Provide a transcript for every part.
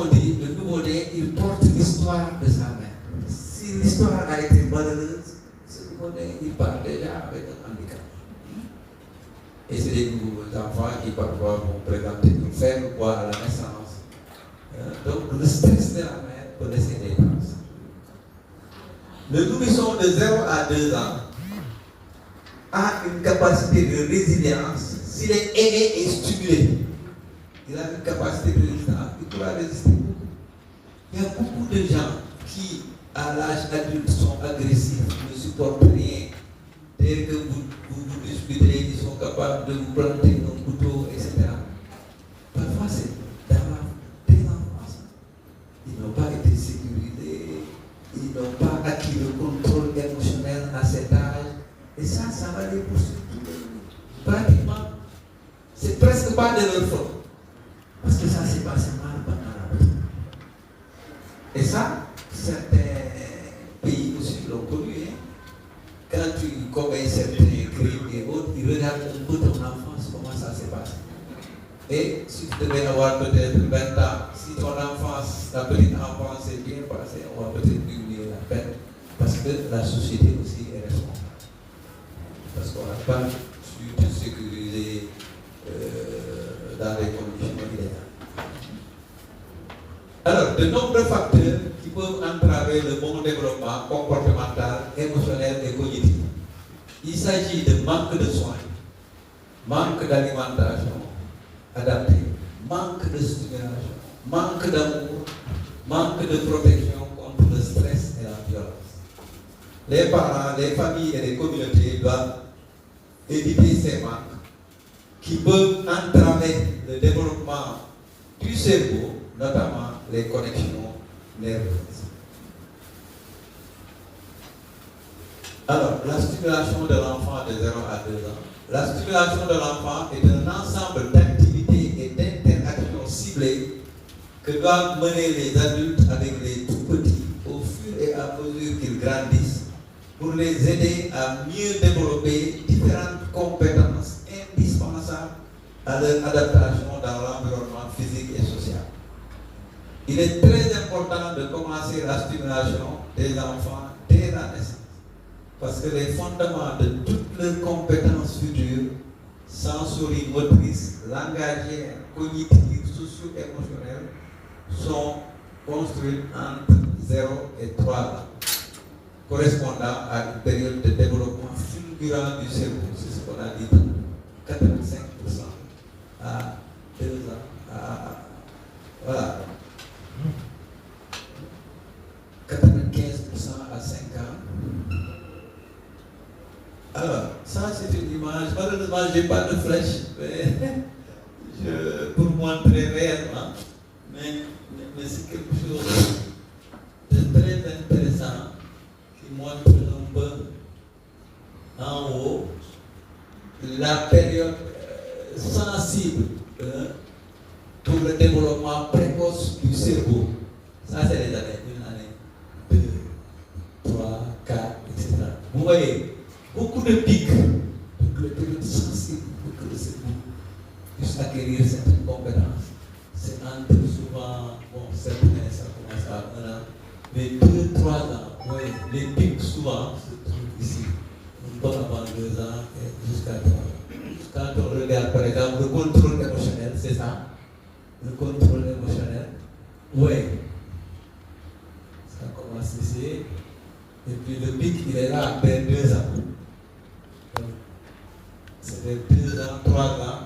qu'on dit, le nouveau-né, il porte l'histoire de sa mère. Si l'histoire a été malheureuse, ce nouveau-né, il part déjà avec un handicap. Et c'est des nouveaux enfants qui parfois vont présenter une faible voix à la naissance. Donc le stress de la mère peut laisser des traces. Le nourrisson de 0 à 2 ans a une capacité de résilience. S'il est aimé et stimulé, il a une capacité de résistance, il pourra résister beaucoup. Il y a beaucoup de gens qui, à l'âge adulte, sont agressifs, ne supportent rien. Dès que vous discutez, ils sont capables de vous planter un couteau, etc. Parfois, c'est dès l'enfance. Ils n'ont pas été sécurisés, ils n'ont pas acquis le contrôle émotionnel à cet âge. Et ça va les poursuivre tout le monde. Pratiquement, c'est presque pas de leur faute. Parce que ça s'est passé mal pendant la vie. Et ça, certains pays aussi l'ont connu. Hein. Quand tu commets certains crimes et autres, ils regardent un peu ton enfance, comment ça s'est passé. Et si tu devais avoir peut-être 20 ans, si ton enfance, ta petite enfance s'est bien passée, on va peut-être diminuer la peine. Parce que la société aussi est responsable. Parce qu'on n'a pas su te sécuriser dans les conditions idéales. Alors, de nombreux facteurs qui peuvent entraver le bon développement comportemental, émotionnel et cognitif. Il s'agit de manque de soins, manque d'alimentation adaptée, manque de stimulation, manque d'amour, manque de protection contre le stress et la violence. Les parents, les familles et les communautés doivent éviter ces manques qui peuvent entraver le développement du cerveau, notamment les connexions nerveuses. Alors, la stimulation de l'enfant de 0 à 2 ans. La stimulation de l'enfant est un ensemble d'activités et d'interactions ciblées que doivent mener les adultes avec les tout-petits au fur et à mesure qu'ils grandissent pour les aider à mieux développer différentes compétences indispensables à leur adaptation dans l'environnement physique et social. Il est très important de commencer la stimulation des enfants dès la naissance, parce que les fondements de toutes leurs compétences futures, sensorimotrices, langagières, cognitives, socio-émotionnelles, sont construites entre 0 et 3 ans, correspondant à une période de développement fulgurant du cerveau. C'est ce qu'on a dit, 85% à 2 ans. Voilà. 95% à 5 ans. Alors, ça c'est une image. Malheureusement, je n'ai pas de flèche pour montrer réellement, mais c'est quelque chose de très intéressant qui montre un peu en haut la période sensible pour le développement précoce du cerveau. Ça, c'est les années, une année, 2, 3, 4, etc. Vous voyez, beaucoup de pics, donc les périodes sensibles pour que le cerveau puisse acquérir certaines compétences. C'est entre souvent, bon, certains, ça commence à 1 an, mais 2, 3 ans, vous voyez, les pics souvent se trouvent ici, un peu avant 2 ans et jusqu'à 3 ans. Quand on regarde par exemple le contrôle émotionnel, c'est ça? Le contrôle émotionnel, oui. Ça commence ici, et puis le pic il est là après 2 ans. Donc, c'est les 2 ans, 3 ans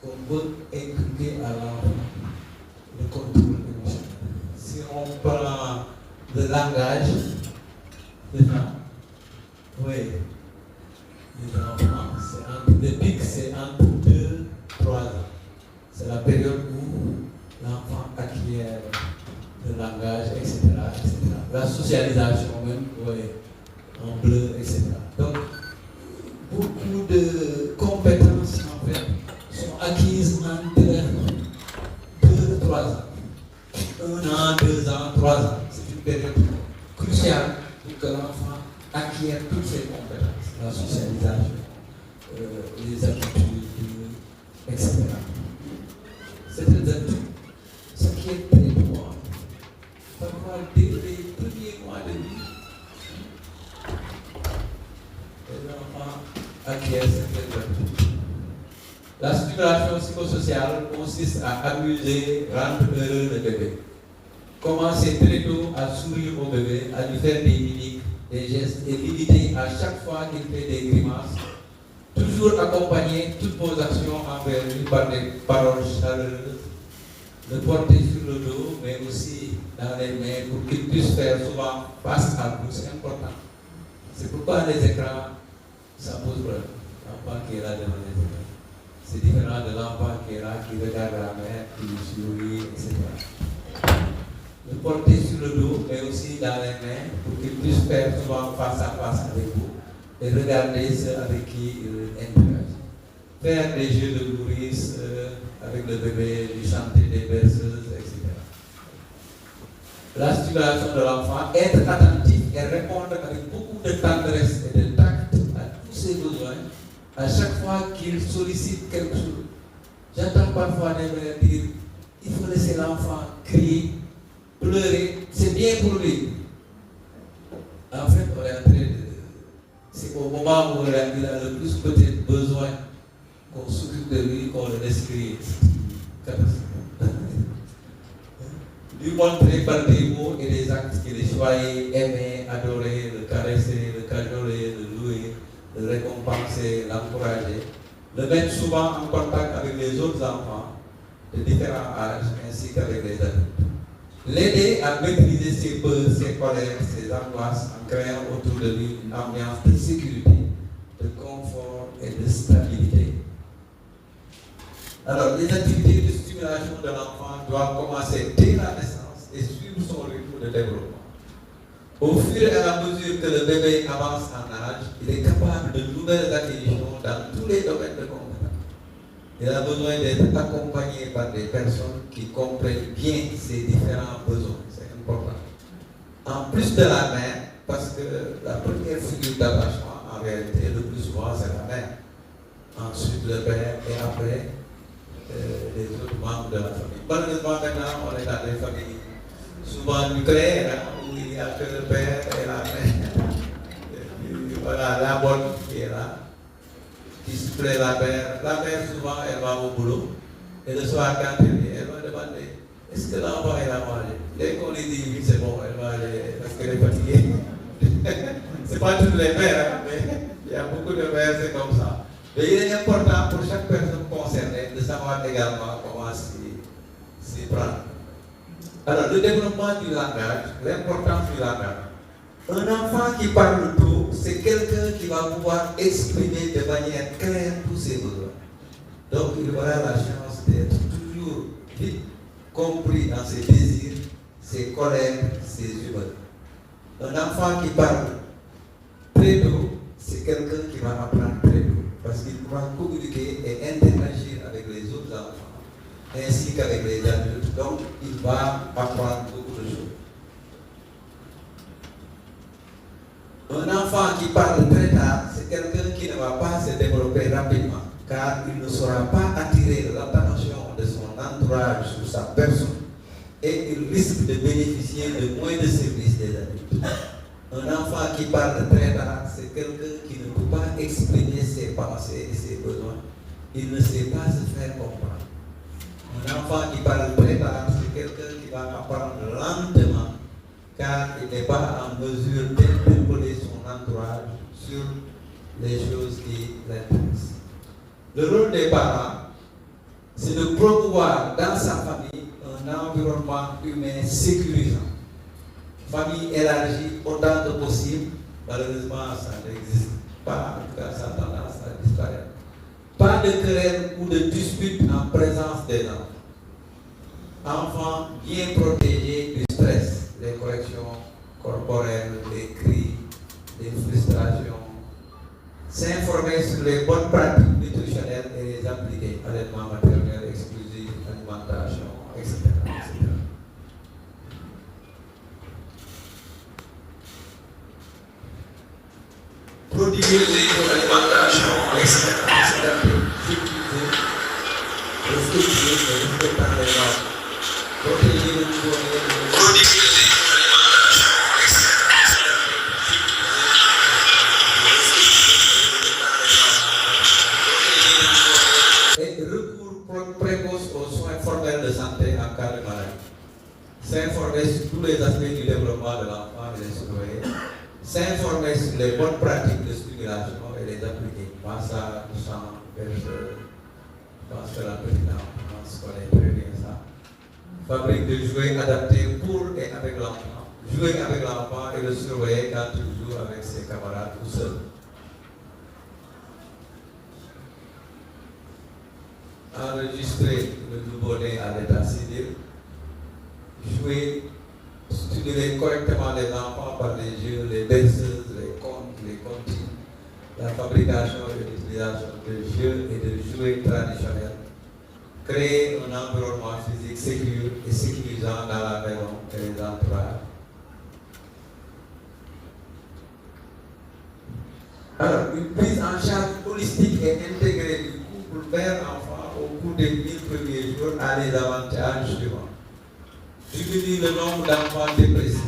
qu'on peut inculquer à l'enfant le contrôle émotionnel. Si on prend le langage, c'est ça? Oui. Les enfants, le pic c'est entre 2 et 3 ans. C'est la période où l'enfant acquiert le langage, etc., etc. La socialisation même, oui, en bleu, etc. Donc, beaucoup de compétences, en fait, sont acquises entre 2 et 3 ans. 1 an, 2 ans, 3 ans. C'est une période cruciale pour que l'enfant acquiert toutes ses compétences. La socialisation, les habitudes, etc. Certaines habitudes. Ce qui est très parfois dès les premiers mois de vie, les enfants acquièrent certaines vertus. La stimulation psychosociale consiste à amuser, rendre heureux le bébé. Commencer très tôt à sourire au bébé, à lui faire des mimiques, des gestes et l'imiter à chaque fois qu'il fait des grimaces. Toujours accompagner toutes vos actions envers lui par des paroles chaleureuses. Le porter sur le dos, mais aussi dans les mains pour qu'il puisse faire souvent face à vous. C'est important. C'est pourquoi les écrans, ça pose problème. L'enfant qui est là devant les écrans. C'est différent de l'enfant qui est là, qui regarde la mère, qui lui sourit, etc. Le porter sur le dos, mais aussi dans les mains, pour qu'il puisse faire souvent face à face avec vous et regarder ceux avec qui il interagit. Faire des jeux de nourrice avec le bébé, lui chanter des berceuses, etc. La stimulation de l'enfant, être attentif et répondre avec beaucoup de tendresse et de tact à tous ses besoins, à chaque fois qu'il sollicite quelque chose. J'entends parfois des mères dire il faut laisser l'enfant crier, pleurer, c'est bien pour lui. En fait, on est en train de. C'est au moment où il a le plus peut-être besoin qu'on s'occupe de lui, qu'on le laisse crier. Lui montrer par des mots et des actes qu'il est choyé, aimer, adorer, le caresser, le cajoler, le louer, le récompenser, l'encourager, le mettre souvent en contact avec les autres enfants de différents âges ainsi qu'avec les adultes. L'aider à maîtriser ses peurs, ses colères, ses angoisses en créant autour de lui une ambiance de sécurité, de confort et de stabilité. Alors, les activités de stimulation de l'enfant doivent commencer dès la naissance et suivre son rythme de développement. Au fur et à mesure que le bébé avance en âge, il est capable de nouvelles acquisitions dans tous les domaines de compétences. Il a besoin d'être accompagné par des personnes qui comprennent bien ses différents besoins. C'est important. En plus de la mère, parce que la première figure d'attachement, en réalité, le plus souvent, c'est la mère. Ensuite, le père et après, les autres membres de la famille. Malheureusement, maintenant, on est dans des familles souvent nucléaires, où il n'y a que le père et la mère. Et puis, voilà, la bonne qui est là, qui se plaît la mère. La mère, souvent, elle va au boulot. Et le soir, quand elle vient, elle va demander est-ce que l'enfant est à manger? Dès qu'on lui dit oui, c'est bon, elle va aller parce qu'elle est fatiguée. C'est pas toutes les mères, hein, mais il y a beaucoup de mères, c'est comme ça. Mais il est important pour chaque personne concernée de savoir également comment s'y prendre. Alors, le développement du langage, l'importance du langage. Un enfant qui parle tôt, c'est quelqu'un qui va pouvoir exprimer de manière claire tous ses besoins. Donc, il aura la chance d'être toujours vite compris dans ses désirs, ses colères, ses humeurs. Un enfant qui parle très tôt, c'est quelqu'un qui va apprendre très tôt, parce qu'il pourra communiquer et interagir avec les autres enfants, ainsi qu'avec les adultes. Donc, il va apprendre beaucoup de choses. Un enfant qui parle très tard, c'est quelqu'un qui ne va pas se développer rapidement, car il ne saura pas attirer l'attention de son entourage sur sa personne et il risque de bénéficier de moins de services des adultes. Un enfant qui parle très tard, c'est quelqu'un qui ne peut pas exprimer ses pensées et ses besoins. Il ne sait pas se faire comprendre. Un enfant qui parle très tard, c'est quelqu'un qui va apprendre lentement, car il n'est pas en mesure d'interpeller son entourage sur les choses qui l'intéressent. Le rôle des parents, c'est de promouvoir dans sa famille un environnement humain sécurisant. Famille élargie autant que possible, malheureusement ça n'existe pas, en tout cas ça a tendance à disparaître. Pas de querelle ou de dispute en présence des enfants. Enfants bien protégés du stress, des corrections corporelles, des cris, des frustrations. S'informer sur les bonnes pratiques nutritionnelles et les appliquer. Allaitement maternel exclusif, alimentation, etc. etc. Prodiguer une alimentation, etc. C'est-à-dire sécuriser, respecter et respecter les normes. Protéger le niveau. s'informer sur tous les aspects du développement de l'enfant et des citoyens, s'informer sur les bonnes pratiques de stimulation et les appliquer. Massage, sang, berceau, je pense que la petite enfance connaît très bien ça. Fabrique de jouets adaptés pour et avec l'enfant. Jouer avec l'enfant et le surveiller quand il joue avec ses camarades ou seul. Enregistrer le nouveau-né à l'état civil. Jouer, stimuler correctement les enfants par les jeux, les berceuses, les contes, les comptines, la fabrication et l'utilisation de jeux et de jouets traditionnels. Créer un environnement physique sécure et sécurisant dans la maison et les entourages. Alors, une prise en charge holistique et intégrée du couple mère-enfant au cours des 1000 premiers jours a les avantages suivants. Diminuer le nombre d'enfants dépressifs.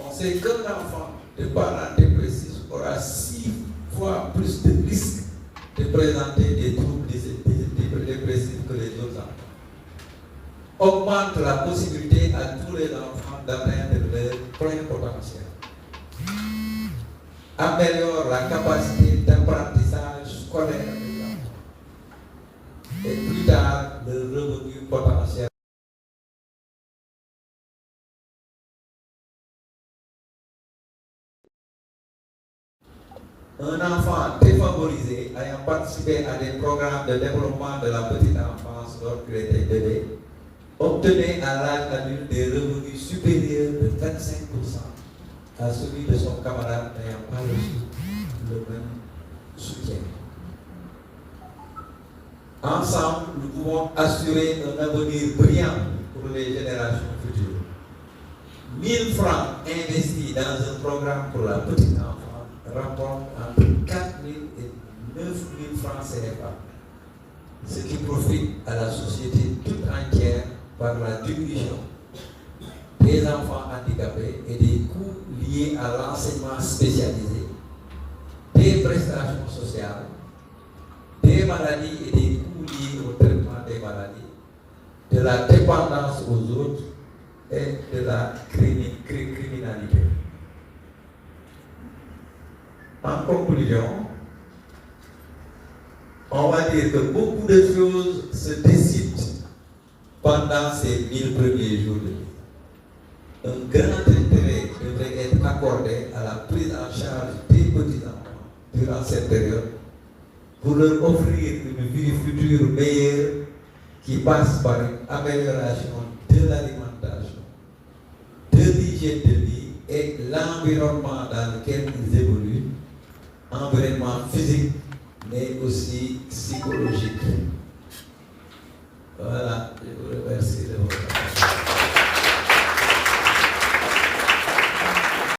On sait qu'un enfant de parents dépressifs aura 6 fois plus de risques de présenter des troubles dépressifs que les autres enfants. Augmente la possibilité à tous les enfants d'atteindre leur plein potentiel. Améliore la capacité d'apprentissage scolaire des enfants. Et plus tard, le revenu potentiel. Un enfant défavorisé ayant participé à des programmes de développement de la petite enfance lorsqu'il était bébé obtenait à l'âge adulte des revenus supérieurs de 25% à celui de son camarade n'ayant pas reçu le même soutien. Ensemble, nous pouvons assurer un avenir brillant pour les générations futures. 1000 francs investis dans un programme pour la petite enfance rapporte entre 4 000 et 9 000 francs CFA, ce qui profite à la société toute entière par la diminution des enfants handicapés et des coûts liés à l'enseignement spécialisé, des prestations sociales, des maladies et des coûts liés au traitement des maladies, de la dépendance aux autres et de la criminalité. En conclusion, on va dire que beaucoup de choses se décident pendant ces 1000 premiers jours de vie. Un grand intérêt devrait être accordé à la prise en charge des petits-enfants durant cette période pour leur offrir une vie future meilleure qui passe par une amélioration de l'alimentation, de l'hygiène de vie et l'environnement dans lequel ils évoluent, environnement physique mais aussi psychologique. Voilà, je vous remercie de votre